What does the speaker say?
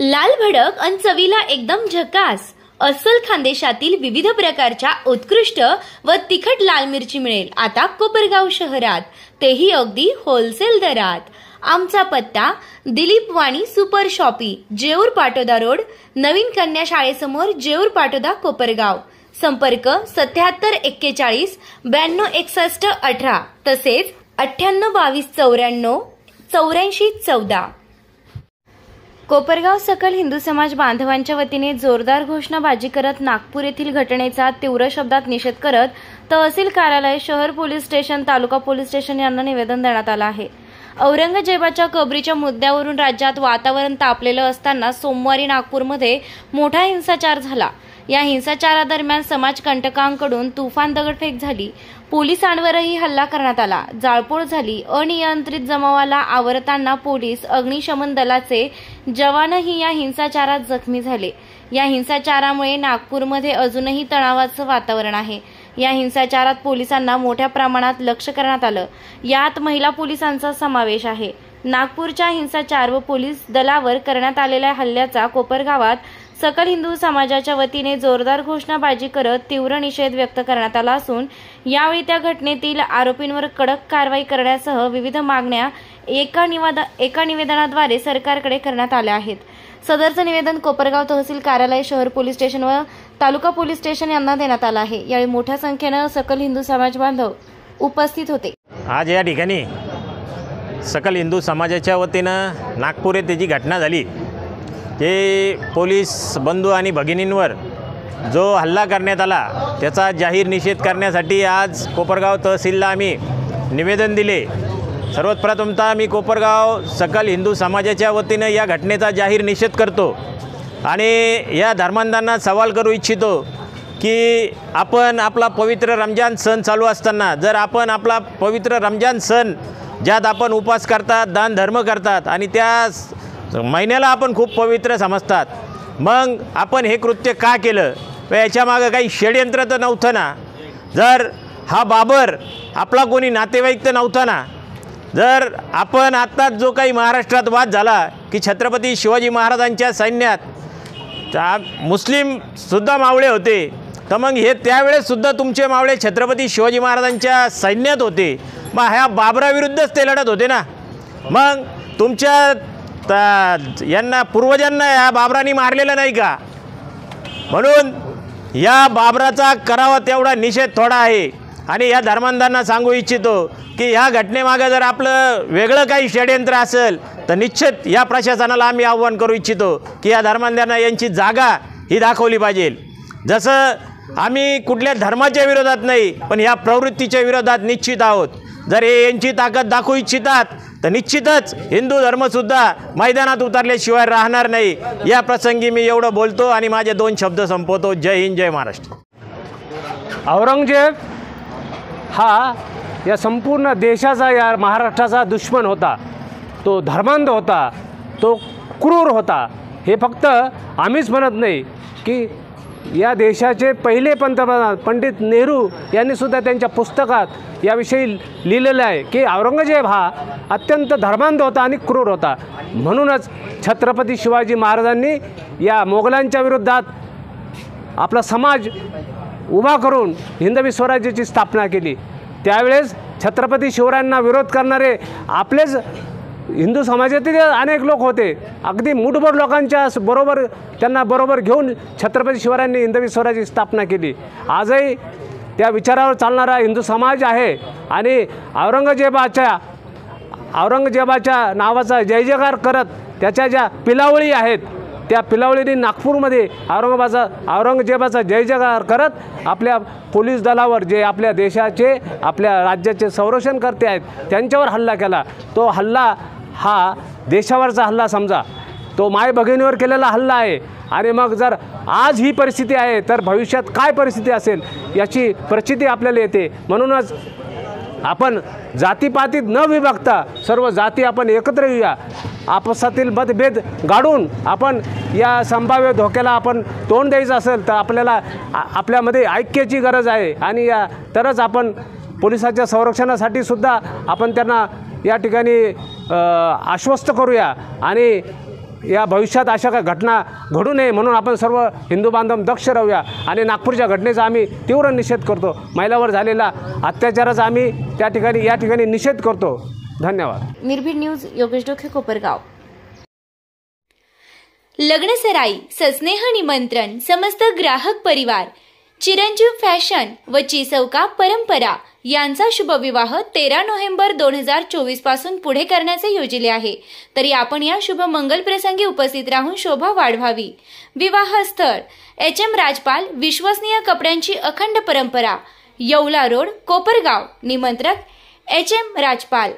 लाल भडक आणि चवीला एकदम झकास अस्सल खानदेशातील विविध प्रकारच्या उत्कृष्ट व तिखट लाल मिरची मिळेल आता कोपरगाव शहरात, तेही अगदी होलसेल दरात। आमचा पत्ता Dilip Wani super shoppe, Jeur Patoda road, नवीन कन्या शाळेसमोर, जेऊर पाटोदा, कोपरगाव। संपर्क 77 41 92 61 18 तसेच 98 22 94 84 14। कोपरगाव सकल हिंदू समाज बांधवांच्या वतीने जोरदार घोषणाबाजी करत नागपूर येथील घटनेचा तीव्र शब्दात निषेध करत तहसील कार्यालय, शहर पोलीस स्टेशन, तालुका पोलीस स्टेशन यांना निवेदन देण्यात आलं आहे। औरंगजेबाच्या कबरीच्या मुद्द्यावरून राज्यात वातावरण तापलेलं असताना सोमवारी नागपूरमध्ये मोठा हिंसाचार झाला। या हिंसाचारादरम्यान समाजकंटकांकडून तुफान दगडफेक झाली, पोलिसांवरही हल्ला करण्यात आला, जाळपोळ झाली। अनियंत्रित जमावाला आवरताना पोलीस, अग्निशमन दलाचे जवानही या हिंसाचारात जखमी झाले। या हिंसाचारामुळे नागपूरमध्ये अजूनही तणावाचं वातावरण आहे। या हिंसाचारात पोलिसांना मोठ्या प्रमाणात लक्ष करण्यात आलं, यात महिला पोलिसांचा समावेश आहे। नागपूरच्या हिंसाचार व पोलीस दलावर करण्यात आलेल्या हल्ल्याचा कोपरगावात सकल हिंदू समाजाच्या वतीने जोरदार घोषणाबाजी करत तीव्र निषेध व्यक्त करण्यात आला असून यावेळी त्या घटनेतील आरोपींवर कडक कारवाई करण्यासह विविध मागण्या एका निवेदनाद्वारे सरकारकडे करण्यात आल्या आहेत। सदरचं निवेदन कोपरगाव तहसील कार्यालय, शहर पोलीस स्टेशन व तालुका पोलीस स्टेशन यांना देण्यात आलं आहे। यावेळी मोठ्या संख्येनं सकल हिंदू समाज बांधव उपस्थित होते। आज या ठिकाणी सकल हिंदू समाजाच्या वतीनं नागपूर येथे जी घटना झाली, ते पोलीस बंधू आणि भगिनींवर जो हल्ला करण्यात आला त्याचा जाहीर निषेध करण्यासाठी आज कोपरगाव तहसीलला आम्ही निवेदन दिले। सर्वात प्रथमतः मी कोपरगाव सकल हिंदू समाजाच्या वतीनं या घटनेचा जाहीर निषेध करतो आणि या धर्मांधांना सवाल करू इच्छितो की आपण आपला पवित्र रमजान सण चालू असताना जर आपण आपला पवित्र रमजान सण ज्यात आपण उपवास करतात, दान धर्म करतात आणि त्या महिन्याला आपण खूप पवित्र समजतात, मग आपण हे कृत्य का केलं? याच्यामागं काही षड्यंत्र तर नव्हतं ना? जर हा बाबर आपला कोणी नातेवाईक तर नव्हता ना? जर आपण आत्ताच जो काही महाराष्ट्रात वाद झाला की छत्रपती शिवाजी महाराजांच्या सैन्यात मुस्लिमसुद्धा मावळे होते, तर मग हे त्यावेळेससुद्धा तुमचे मावळे छत्रपती शिवाजी महाराजांच्या सैन्यात होते, मग ह्या बाबराविरुद्धच ते लढत होते ना? मग तुमच्या यांना पूर्वजांना या बाबरांनी मारलेलं नाही का? म्हणून या बाबराचा करावा तेवढा निषेध थोडा आहे आणि या धर्मांधांना सांगू इच्छितो की ह्या घटनेमागं जर आपलं वेगळं काही षड्यंत्र असेल तर निश्चित या प्रशासनाला आम्ही आव्हान करू इच्छितो की या धर्मांधांना यांची जागा ही दाखवली पाहिजे। जसं आम्ही कुठल्या धर्माच्या विरोधात नाही, पण या प्रवृत्तीच्या विरोधात निश्चित आहोत। जर हे यांची ताकद दाखवू इच्छितात तर निश्चितच हिंदू धर्मसुद्धा मैदानात उतरल्याशिवाय राहणार नाही। या प्रसंगी मी एवढं बोलतो आणि माझे 2 शब्द संपवतो। जय हिंद, जय महाराष्ट्र। औरंगजेब हा या संपूर्ण देशाचा, या महाराष्ट्राचा दुश्मन होता, तो धर्मांध होता, तो क्रूर होता। हे फक्त आम्हीच म्हणत नाही की या देशाचे पहिले पंतप्रधान पंडित नेहरू यांनीसुद्धा त्यांच्या पुस्तकात याविषयी लिहिलेलं आहे की औरंगजेब हा अत्यंत धर्मांध होता आणि क्रूर होता। म्हणूनच छत्रपती शिवाजी महाराजांनी या मोगलांच्या विरोधात आपला समाज उभा करून हिंदवी स्वराज्याची स्थापना केली। त्यावेळेस छत्रपती शिवरायांना विरोध करणारे आपलेच हिंदू समाजातील अनेक लोक होते, अगदी मुठभर लोकांच्या बरोबर त्यांना बरोबर घेऊन छत्रपती शिवरायांनी हिंदवी स्वराज्याची स्थापना केली। आजही त्या विचारावर चालणारा हिंदू समाज आहे आणि औरंगजेबाच्या नावाचा जय जयकार करत त्याच्या ज्या पिलावळी आहेत त्या पिलावळीने नागपूरमध्ये औरंगजेबाचा जय जयकार करत आपल्या पोलीस दलावर, जे आपल्या देशाचे, आपल्या राज्याचे संरक्षण करते आहेत, त्यांच्यावर हल्ला केला। तो हल्ला हा देशावरचा हल्ला समजा, तो माय भगिनीवर केलेला हल्ला आहे। आणि मग जर आज ही परिस्थिती आहे तर भविष्यात काय परिस्थिती असेल याची प्रचिती आपल्याला येते। म्हणूनच आपण जातीपातीत न विभागता सर्व जाती आपण एकत्र येऊया, आपसातील मतभेद गाडून आपण या संभाव्य धोक्याला आपण तोंड द्यायचं असेल तर आपल्यामध्ये ऐक्याची गरज आहे आणि तरच आपण पोलिसाच्या संरक्षणासाठी सुद्धा आपण त्यांना या ठिकाणी आश्वस्त करूया आणि या भविष्यात अशा काही घटना घडू नये म्हणून आपण सर्व हिंदू बांधव दक्ष राहूया आणि नागपूरच्या घटनेचा आम्ही तीव्र निषेध करतो. महिलावर झालेला अत्याचाराचा आम्ही या ठिकाणी निषेध करतो. धन्यवाद. निर्भीड न्यूज, योगेश डोके, कोपरगाव. लग्नसराई सस्नेह निमंत्रण समस्त ग्राहक परिवार, चिरंजीव फॅशन व चिसौका परंपरा यांचा शुभविवाह 13 नोव्हेंबर 2024 पासून पुढे करण्याचे योजिले आहे. तरी आपण या शुभ मंगल प्रसंगी उपस्थित राहून शोभा वाढवावी. विवाह स्थळ HM राजपाल, विश्वसनीय कपड्यांची अखंड परंपरा, येवला रोड, कोपरगाव. निमंत्रक HM राजपाल.